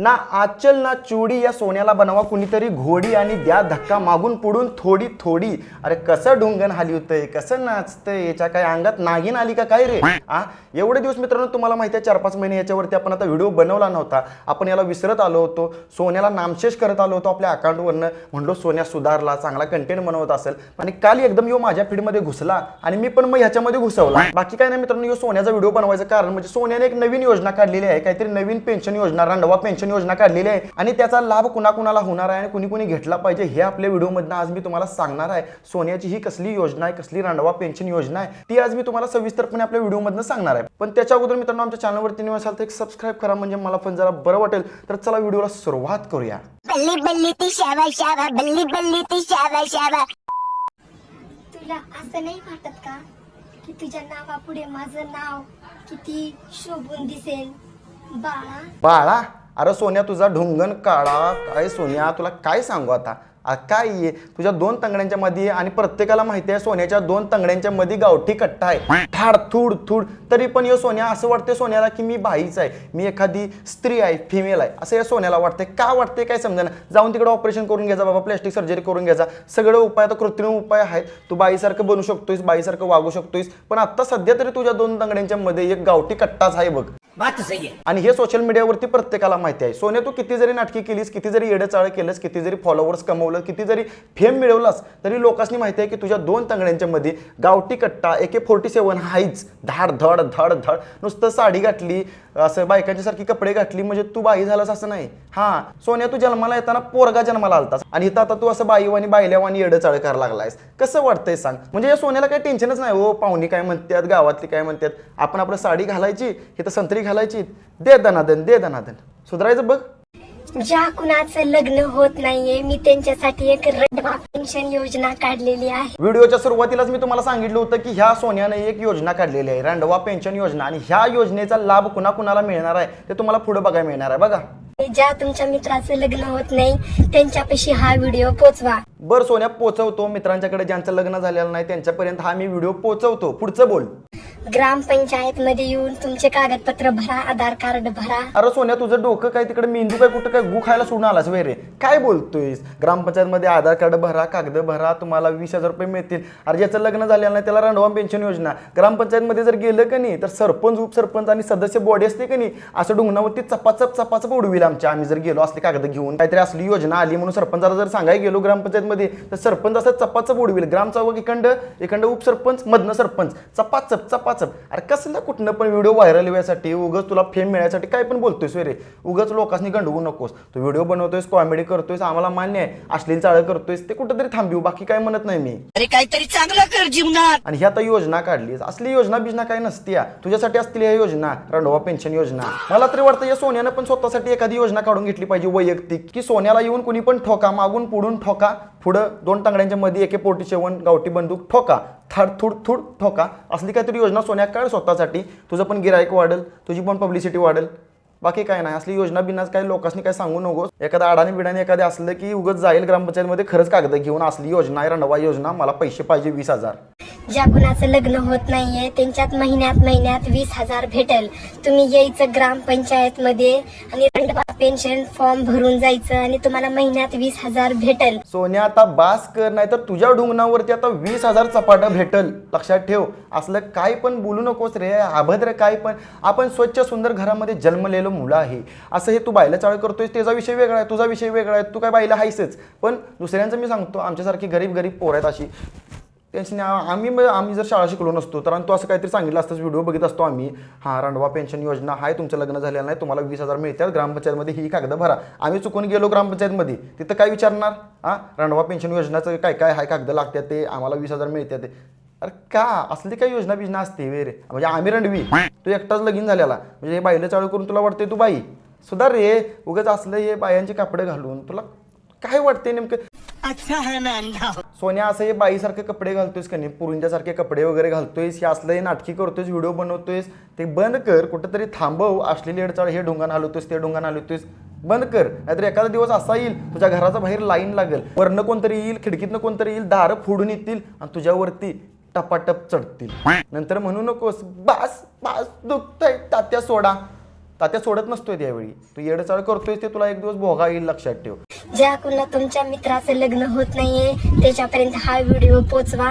ना आचल ना चुडी या सोन्याला बनवा कुणीतरी घोडी आणि द्या धक्का मागून पुढून थोडी थोडी। अरे कसं ढुंगण हाली होतंय, कसं नाचतंय, याच्या काय अंगात नागिन आली का काय रे? एवढे दिवस मित्रांनो तुम्हाला माहिती आहे 4-5 महिने याच्यावरती आपण आता व्हिडिओ बनवला नव्हता। आपण याला विसरत आलो होतो, सोन्याला नामशेष करत आलो होतो आपल्या अकाउंटवरनं। म्हणलो सोन्या सुधारला, चांगला कंटेंट बनवत असेल, आणि काल एकदम यो माझ्या फीडमध्ये घुसला आणि मी पण मग ह्याच्यामध्ये घुसवला। बाकी काय नाही मित्रांनो, यो सोन्याचा व्हिडिओ बनवायचं कारण म्हणजे सोन्याने एक नवीन योजना काढलेली आहे, काहीतरी नवीन पेन्शन योजना, रांडवा पेन्शन योजना काढलेली आहे आणि त्याचा लाभ कुणाकुणाला होणार आहे आणि कुणी कुणी घेतला पाहिजे हे आपल्या व्हिडिओमधनं आज मी तुम्हाला सांगणार आहे। सोन्याची ही कसली योजना आहे, कसली रांडवा पेन्शन योजना आहे ती आज मी तुम्हाला सविस्तरपणे आपल्या व्हिडिओमधनं सांगणार आहे। पण त्याच्या अगोदर मित्रांनो आमच्या चॅनलवरती नवीन असाल तर एक सबस्क्राइब करा, म्हणजे मला पण जरा बरं वाटेल। तर चला व्हिडिओला सुरुवात करूया। बल्ली बल्ली ती शाबा शाबा, बल्ली बल्ली ती शाबा शाबा। तुला असं नाही वाटत का की तुझ्या नावापुढे माझं नाव किती शोभून दिसेल? बाळा बाळा, अरे सोन्या तुझा ढुंगण काढा काय सोन्या, तुला काय सांगू आता। काय आहे तुझ्या 2 तंगड्यांच्या मध्ये, आणि प्रत्येकाला माहिती आहे सोन्याच्या 2 तंगड्यांच्या मध्ये गावठी कट्टा आहे, ठाड थूड थूड। तरी पण यो सोन्या असं वाटते सोन्याला की मी बाईच आहे, मी एखादी स्त्री आहे, फिमेल आहे, असं या सोन्याला वाटते। का वाटते काय समजेना। जाऊन तिकडे ऑपरेशन करून घ्यायचा बाबा, प्लॅस्टिक सर्जरी करून घ्यायचा, सगळे उपाय तर कृत्रिम उपाय आहेत। तू बाईसारखं बनू शकतोयस, बाईसारखं वागू शकतोयस, पण आता सध्या तरी तुझ्या 2 तंगड्यांच्या मध्ये एक गावठी कट्टाच आहे बघ। बात सही है। आणि हे सोशल मीडियावरती प्रत्येकाला माहिती आहे। सोन्या तू किती जरी नाटकी केलीस, किती जरी येडचाळ केलंस, किती जरी फॉलोअर्स कमवलं, किती जरी फेम मिळवलास, तरी लोकांनी माहिती आहे की तुझ्या 2 तंगड्यांच्या मध्ये गावठी कट्टा AK-47 हाईच, धाड धड धड धड। नुसतं साडी घातली, असं बायकांच्या सारखी कपडे घातली म्हणजे तू बाई झालास असं नाही। हा सोन्या, तू जन्माला येताना पोरगा जन्माला आलतास आणि इथं आता तू असं बाईवानी बायल्यावानी येडचाळ करायला लागलायस, कसं वाटतंय सांग? म्हणजे या सोन्याला काही टेन्शनच नाही हो, पाहुणी काय म्हणतात, गावातली काय म्हणतात, आपण आपलं साडी घालायची, इथं संत्री घालायची, दे दनादन दे दनादन, सुधारायचं बघ। ज्या कुणाचं लग्न होत नाहीये मी त्यांच्यासाठी एक रांडवा पेन्शन योजना काढलेली आहे। व्हिडिओच्या सुरुवातीलाच मी तुम्हाला सांगितलं होतं की ह्या सोन्याने एक योजना काढलेली आहे, रांडवा पेन्शन योजना, आणि ह्या योजनेचा लाभ कुणाकुणाला मिळणार आहे ते तुम्हाला पुढे बघायला मिळणार आहे बघा। ज्या तुमच्या मित्राचं लग्न होत नाही त्यांच्यापाशी हा व्हिडिओ पोचवा। बरं सोन्या, पोचवतो। मित्रांच्याकडे ज्यांचं लग्न झालेलं नाही त्यांच्यापर्यंत हा मी व्हिडिओ पोचवतो। पुढचं बोल। ग्रामपंचायत मध्ये येऊन तुमचे कागदपत्र भरा, आधार कार्ड भरा। अरे सोन्या, तुझं डोकं काय तिकडे मेंदू काय कुठं काय गु खायला सोडून आलास वे रे? काय बोलतोयस? ग्रामपंचायत मध्ये आधार कार्ड भरा, कागद भरा, तुम्हाला 20,000 रुपये मिळतील। अरे ज्याचं लग्न झालेलं नाही त्याला रांडवा पेन्शन योजना। ग्रामपंचायत मध्ये जर गेलं का नाही तर सरपंच, उपसरपंच आणि सदस्य बॉडी असते का नाही, असं डुंगणावरती चपाचप चपाचप उडविल आमच्या। आम्ही जर गेलो असले कागद घेऊन, काहीतरी असली योजना आली म्हणून सरपंचाला जर सांगायला गेलो ग्रामपंचायत मध्ये, तर सरपंच असं चपाचप उडविल। ग्रामसेवक इकडं उपसरपंच, मधनं सरपंच, चपाचप चपाचप। अरे कसं ना कुठनं पण व्हिडिओ व्हायरल व्हायसाठी, उगाच तुला फेम मिळायसाठी काय पण बोलतोयस रे, उगाच लोकांनी गंडवू नकोस। तू व्हिडिओ बनवतोयस, कॉमेडी करतोयस, आम्हाला मान्य आहे, अश्लील चाळ करतोयस, ते कुठंतरी थांबवू, बाकी काय म्हणत नाही मी। अरे काहीतरी चांगलं कर जीवनात। आणि ही आता योजना काढलीस, असली योजना बिजना काय नसती, तुझ्यासाठी असतील ह्या योजना, रांडवा पेन्शन योजना। मला तरी वाटतं या सोन्यानं पण स्वतःसाठी एखादी योजना काढून घेतली पाहिजे वैयक्तिक, की सोन्याला येऊन कुणी पण ठोका, मागून पुढून ठोका, पुढं 2 तंगड्यांच्या मध्ये AK-47 गावठी बंदूक ठोका, थड थूड थूड ठोका। असली काहीतरी योजना सोन्या काढ स्वतःसाठी, तुझं पण गिराईक वाढेल, तुझी पण पब्लिसिटी वाढेल, बाकी काय नाही। असली योजना बिनाच काय लोकांनी काय सांगू नकोस। एखादा अडाणी बिडाणी एखादं असलं की उगाच जाईल ग्रामपंचायतमध्ये खरंच कागद घेऊन, असली योजना आहे रांडवा योजना, मला पैसे पाहिजे 20,000। ज्या कुणाचं लग्न होत नाहीये त्यांच्यात महिन्यात 20,000 भेटेल। तुम्ही यायचं ग्रामपंचायत मध्ये आणि रांडवा पेन्शन फॉर्म भरून जायचं आणि तुम्हाला महिन्यात 20,000 भेटेल। सोन्या आता बास कर, नाही तर तुझ्या ढुंगणावरती आता 20,000 चपाटा भेटल, लक्षात ठेव। असलं काय पण बोलू नकोस रे, अभद्र काय पण। आपण स्वच्छ सुंदर घरामध्ये जन्मलेलं मुलं आहे, असं हे तू बायला चाळ करतोयस, त्याचा विषय वेगळा आहे, तुझा विषय वेगळा आहे, तू काय बायला हायसच। पण दुसऱ्यांचं मी सांगतो, आमच्यासारखी गरीब पोर आहेत अशी त्यांची, आम्ही जर शाळा शिकलो नसतो तर तू असं काहीतरी सांगितलं असतं, व्हिडिओ बघित असतो आम्ही, हां रांडवा पेन्शन योजना आहे, तुमचं लग्न झालेलं नाही, तुम्हाला 20,000 मिळतात, ग्रामपंचायतमध्ये ही कागद भरा। आम्ही चुकून गेलो ग्रामपंचायतमध्ये, तिथं काय विचारणार? रांडवा पेन्शन योजनाचं काय काय हाय कागद लागतात, ते आम्हाला 20,000 मिळतात। अरे का असली काय योजना बिजना असते वे रे? म्हणजे आम्ही रणवी, तू एकटाच लगीन झालेला, म्हणजे हे बाईला चाळू करून तुला वाटते तू बाई सुधार रे, उगाच असलं हे बायांचे कपडे घालून तुला काय वाटते नेमकं? अच्छा है ना अंडा। सोन्या, असं हे बाईसारखे कपडे घालतोयस का नाही, पुरुंच्यासारखे कपडे वगैरे घालतोयस, हे असलं हे नाटकी करतोयस, व्हिडिओ बनवतोयस, ते बंद कर। कुठंतरी थांबव, असलेली अडचण, हे ढोंगान हलवतोयस, ते ढोंगान हलवतोयस, बंद कर। नाहीतर एखादा दिवस असा येईल तुझ्या घराच्या बाहेर लाईन लागेल, वरनं कोणतरी येईल, खिडकीतनं कोणतरी येईल, दारं फोडून येतील आणि तुझ्यावरती टपाटप चढतील। नंतर म्हणू नकोस बास बास दुखतंय तात्या सोडा, तात्या सोडत नसतोय त्यावेळी. तू येडचाळ करतोय ते तुला एक दिवस भोगा येईल, लक्षात ठेव. ज्या कोणा तुमच्या मित्राचं लग्न होत नाहीये त्याच्यापर्यंत हा व्हिडिओ पोचवा.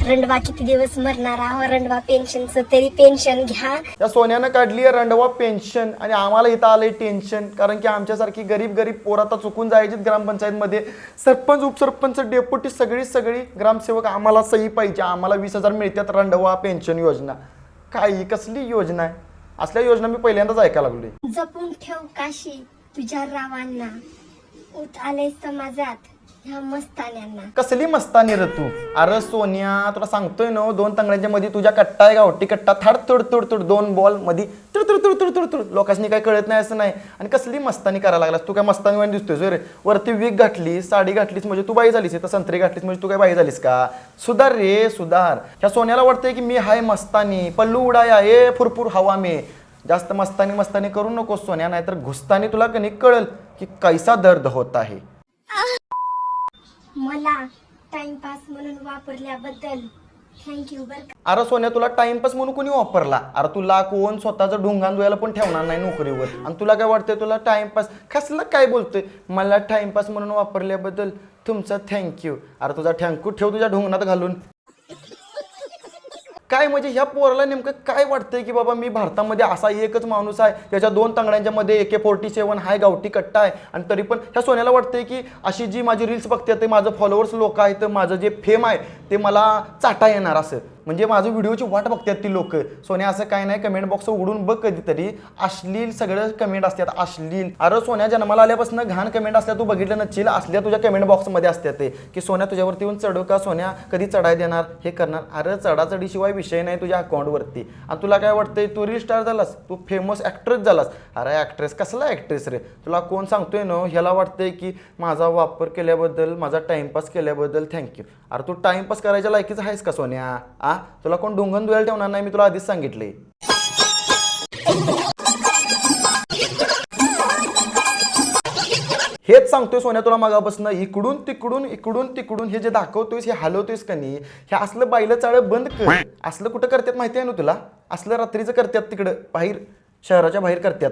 रंडवा किती दिवस मरणार आहो, रंडवा पेन्शनचं तरी पेन्शन घ्या. त्या सोन्यानं काढली आहे रंडवा पेन्शन आणि आम्हाला इथं आलंय टेन्शन. कारण की आमच्यासारखी गरीब पोर आता चुकून जायची ग्रामपंचायतमध्ये. सरपंच उपसरपंच डेप्युटी सगळी ग्रामसेवक आम्हाला सही पाहिजे. आम्हाला 20,000 मिळतात रंडवा पेन्शन योजना. काय कसली योजना आहे? असल्या योजना मी पहिल्यांदाच ऐकायला लागलोय. जपून ठेव काशी तुझ्या रावांना, उत आले समाजात ह्या मस्तान्यांना. कसली मस्तानी रे तू? अरे सोनिया तुला सांगतोय ना, 2 तांगड्यांच्या मध्ये तुझ्या कट्टा आहे गावठी कट्टा, थाड तुड तुड तुड 2 बॉल मध्ये तुड तुड तुड तुड तुड तुड. लोकांनी काय कळत नाही असं नाही. आणि कसली मस्तानी करायला लागलास तू? काय मस्तानी वाणी दिसतोय रे? वरती विग घातली, साडी घातलीस म्हणजे तू बाई झालीस, तर संत्री घातलीस म्हणजे तू काय बाई झालीस का? सुधार रे सुधार. ह्या सोन्याला वाटतंय की मी हाय मस्तानी, पल्लू उडाया ए फुरफुर हवा में. जास्त मस्तानी करू नकोस सोन्या, नाहीतर घुसतानी तुला कधी कळल की कैसा दर्द होत आहे. मला टाइमपास म्हणून वापरल्याबद्दल थँक्यू बर. अरे सोन्या तुला टाइमपास म्हणून कोणी वापरला? अरे तुला कोण स्वतःचं ढुंगान धुवायला पण ठेवणार नाही नोकरीवर. आणि तुला काय वाटतंय तुला टाइमपास कसला काय बोलतोय? मला टाइमपास म्हणून वापरल्याबद्दल तुमचा थँक्यू. अरे तुझा थँक्यू ठेव तुझ्या ढुंगणात घालून. काय म्हणजे ह्या पोराला नेमकं काय वाटतंय की बाबा मी भारतामध्ये असा एकच माणूस आहे त्याच्या 2 तांगड्यांच्या मध्ये AK-47 हाय गावठी कट्टा आहे. आणि तरी पण ह्या सोन्याला वाटतंय की अशी जी माझी रील्स बघते ते माझं फॉलोअर्स लोक आहेत, माझं जे फेम आहे ते मला चाटा येणार असं. म्हणजे माझं व्हिडिओची वाट बघतात ती लोक. सोन्या असं काय नाही, कमेंट बॉक्स उघडून बघ कधीतरी. अश्लील सगळं कमेंट असतात, अश्लील. अरे सोन्या जन्माला आल्यापासून घाण कमेंट असल्या तू बघितलं नसशील, असल्या तुझ्या कमेंट बॉक्समध्ये असतात ते की सोन्या तुझ्यावरती येऊन चढू का, सोन्या कधी चढाय देणार, हे करणार. अरे चढाचढीशिवाय विषय नाही तुझ्या अकाउंटवरती. आणि तुला काय वाटतंय तू रील स्टार झालास, तू फेमस ॲक्ट्रेस झालास. अरे ॲक्ट्रेस कसला ॲक्ट्रेस रे? तुला कोण सांगतोय ना ह्याला वाटतंय की माझा वापर केल्याबद्दल, माझा टाइमपास केल्याबद्दल थँक्यू. अरे तू टाइमपास करायच्या लायकीच आहेस का सोन्या? तुला कोण ढुंगण धुवायला ठेवणार नाही, मी तुला आधीच सांगितले. हेच सांगतोय सोन्या तुला मागापासून. इकडून तिकडून हे जे दाखवतोयस, हे हलवतोयस का नाही, हे असलं बाईलं चाळं बंद कर. असलं कुठं करतात माहिती आहे ना तुला? असलं रात्रीचं करतात तिकडं बाहेर, शहराच्या बाहेर करतात.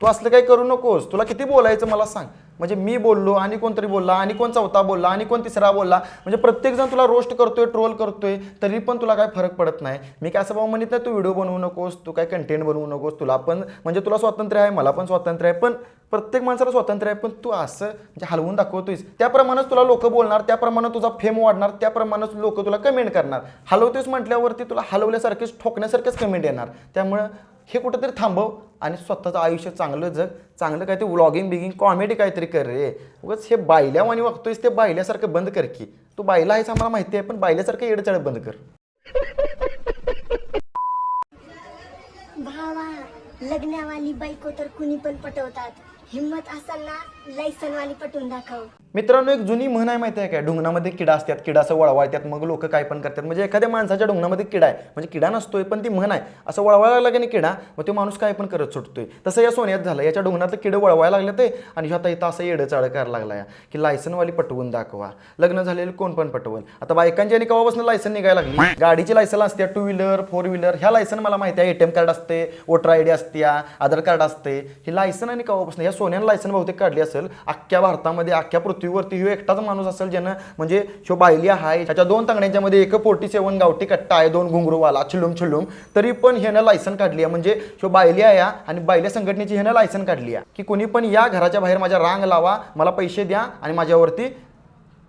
तू असलं काही करू नकोस. तुला किती बोलायचं मला सांग? म्हणजे मी बोललो आणि कोणतरी बोलला आणि कोण चौथा बोलला आणि कोण तिसरा बोलला, म्हणजे प्रत्येकजण तुला रोस्ट करतोय, ट्रोल करतोय, तरी पण तुला काय फरक पडत नाही. मी काय असं भाऊ म्हणत नाही तू व्हिडिओ बनवू नकोस, तू काय कंटेंट बनवू नकोस. तुला पण म्हणजे तुला स्वातंत्र्य आहे, मला पण स्वातंत्र्य आहे, पण प्रत्येक माणसाला स्वातंत्र्य आहे. पण तू असं म्हणजे हलवून दाखवतोयस, त्याप्रमाणेच तुला लोक बोलणार, त्याप्रमाणे तुझा फेम वाढणार, त्याप्रमाणेच लोक तुला कमेंट करणार. हलवतोयस म्हटल्यावरती तुला हलवल्यासारखेच ठोकण्यासारखेच कमेंट येणार. त्यामुळं हे कुठंतरी थांबव आणि स्वतःचं आयुष्य चांगलं जग. चांगलं काय ते व्लॉगिंग बिगिंग कॉमेडी काहीतरी कर रे. उगाच हे बायल्यावानी वागतोयस ते बायल्यासारखं बंद कर की. तू बायला आहेस आम्हाला माहिती आहे, पण बायल्यासारखं येडचाळ बंद कर. भावा, लग्नावाली बायको तर कुणी पण पटवतात. हिम्मत असेल ना लायसनवाली पटवून दाखव. मित्रांनो, एक जुनी म्हण आहे माहिती आहे काय? ढुंगणामध्ये किडा असतात, किडा असं वळवाळतात, मग लोक काय पण करतात. म्हणजे एखाद्या माणसाच्या ढुंगणामध्ये किडा आहे, म्हणजे किडा नसतोय पण ती म्हण आहे, असं वळवायला लागला की किडा, मग तो माणूस काय पण करत सुटतोय. तसं या सोन्यात झालं. याच्या ढुंगणातलं किडं वळवायला लागलं ते, आणि आता इथं असं येडचाळ करायला लागला की लायसनवाली पटवून दाखवा. लग्न झालेलं कोण पण पटवल. आता बायकांच्या आणि केव्हापासून लायसन निघायला लागली. गाडीची लायसन असते, 2 व्हीलर 4 व्हीलर. ह्या लायसन मला माहिती आहे. ATM कार्ड असते, वोटर ID असते, आधार कार्ड असते. ही लायसन आणि केव्हापासून ह्या सोन्यानं लायसन बहुतेक काढली असेल. अख्ख्या भारतामध्ये, अख्ख्या पृथ्वीवरती ह्यो एकटाच माणूस असेल ज्यानं म्हणजे ह्यो बायली आहे, त्याच्या 2 तांगड्यांच्या मध्ये AK-47 गावठी कट्टा आहे, 2 घुंगरूवाला छिलूम, तरी पण ह्यानं लायसन काढली आहे. म्हणजे ह्यो बायली आहे आणि बायल्या संघटनेची ह्यानं लायसन काढली आहे की कोणी पण या घराच्या बाहेर माझ्या रांग लावा, मला पैसे द्या आणि माझ्यावरती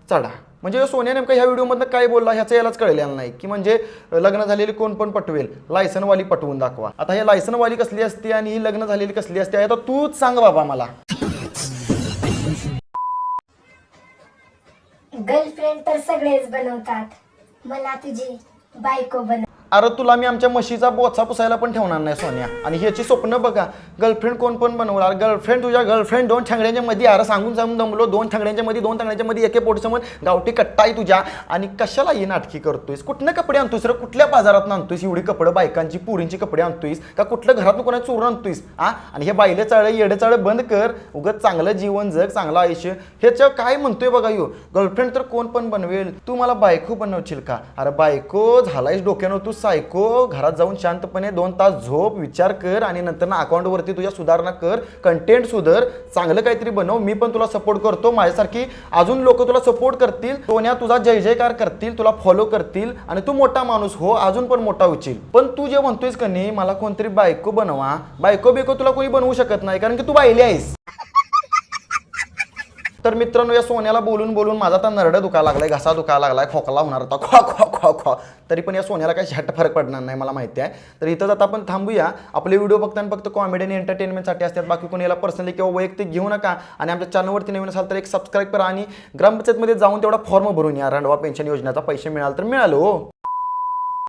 चढा. म्हणजे सोन्या नेमका ह्या व्हिडिओमधनं काय बोलला ह्याचं यालाच कळलेलं नाही की म्हणजे लग्न झालेली कोण पण पटवेल, लायसनवाली पटवून दाखवा. आता हे लायसनवाली कसली असते आणि ही लग्न झालेली कसली असते, आता तूच सांग बाबा मला. गर्लफ्रेंड तर सगळेच बनवतात, मला तुझी बायको बनव. अरे तुला मी आमच्या म्हशीचा बोचा पुसायला पण ठेवणार नाही सोन्या. आणि ह्याची स्वप्न बघा, गर्लफ्रेंड कोण पण बनवणार. गर्लफ्रेंड तुझ्या गर्लफ्रेंड 2 छांगड्यांच्या मध्ये. अरे सांगून दमलो. 2 छांगड्यांच्या मध्ये AK-47 गावठी कट्टा आहे तुझ्या. आणि कशाला ही नाटकी करतोयस? कुठनं कपडे आणतोयस रे? कुठल्या बाजारात आणतोयस एवढी कपडे? बायकांची पुरींची कपडे आणतोयस का कुठल्या घरातून कोणाची चोरून आणतोयस? आणि हे बायले चाळे येडे चाळे बंद कर. उगाच चांगलं जीवन जग, चांगलं आयुष्य. ह्याच्या काय म्हणतोय बघा यो, गर्लफ्रेंड तर कोण पण बनवेल, तू मला बायको बनवशील का? अरे बायको झालायस डोक्यानं तू सायको घरात जाऊन शांतपणे 2 तास झोप, विचार कर आणि नंतर ना अकाउंटवरती तुझ्या सुधारणा कर, कंटेंट सुधार, चांगलं काहीतरी बनव. मी पण तुला सपोर्ट करतो. माझ्यासारखी अजून लोक तुला सपोर्ट करतील, सोन्या तुझा जय जयकार करतील, तुला फॉलो करतील आणि तू मोठा माणूस हो, अजून पण मोठा होशील. पण तू जे म्हणतोयस का नाही मला कोणतरी बायको बनवा, बायको तुला कोणी बनवू शकत नाही कारण की तू बायली आहेस. तर मित्रांनो, या सोन्याला बोलून बोलून माझा आता नरडा दुखायला लागलाय, घसा दुखायला लागलाय, खोकला होणार होता, खो खो खो खो. तरी पण या सोन्याला काही झट फरक पडणार नाही मला माहिती आहे. तर इथं आता आपण थांबूया. आपले व्हिडिओ बघताना फक्त कॉमेडी आणि एंटरटेनमेंटसाठी असतात, बाकी कोणी याला पर्सनली किंवा वैयक्तिक घेऊ नका. आणि आमच्या चॅनलवरती नवीन असाल तर एक सबस्क्राईब करा आणि ग्रामपंचायतमध्ये जाऊन तेवढा फॉर्म भरून या. रांडवा पेन्शन योजनेचा पैसे मिळाल तर मिळालो.